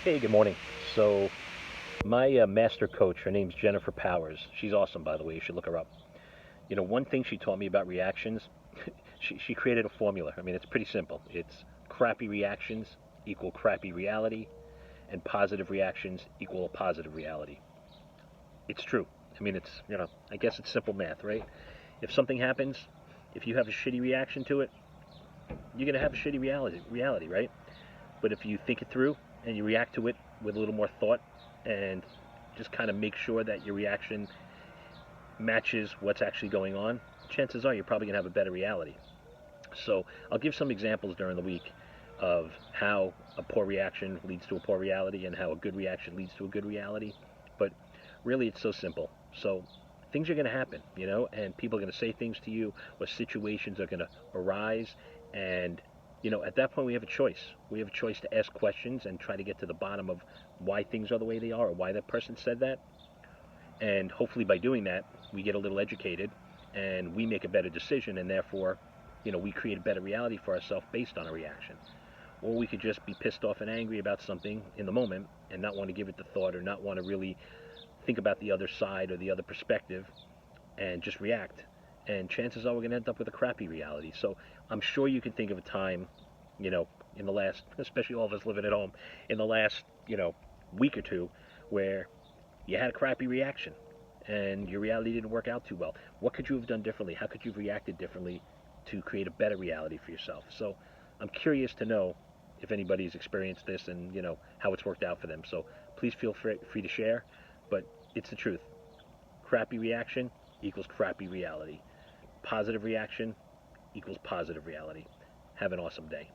Hey, good morning. So, my master coach, her name's Jennifer Powers. She's awesome, by the way. You should look her up. One thing she taught me about reactions, she created a formula. I mean, it's pretty simple. It's crappy reactions equal crappy reality, and positive reactions equal a positive reality. It's true. I mean, I guess it's simple math, right? If something happens, if you have a shitty reaction to it, you're going to have a shitty reality, right? But if you think it through and you react to it with a little more thought and just kind of make sure that your reaction matches what's actually going on, chances are you're probably going to have a better reality. So I'll give some examples during the week of how a poor reaction leads to a poor reality and how a good reaction leads to a good reality. But really, it's so simple. So things are going to happen, and people are going to say things to you, or situations are going to arise. And, at that point, we have a choice. We have a choice to ask questions and try to get to the bottom of why things are the way they are or why that person said that. And hopefully, by doing that, we get a little educated and we make a better decision, and therefore, we create a better reality for ourselves based on a reaction. Or we could just be pissed off and angry about something in the moment and not want to give it the thought or not want to really think about the other side or the other perspective and just react. And chances are we're going to end up with a crappy reality. So I'm sure you can think of a time, you know, in the last, especially all of us living at home, in the last, week or two, where you had a crappy reaction and your reality didn't work out too well. What could you have done differently? How could you have reacted differently to create a better reality for yourself? So I'm curious to know if anybody's experienced this and how it's worked out for them. So please feel free to share, but it's the truth. Crappy reaction equals crappy reality. Positive reaction equals positive reality. Have an awesome day.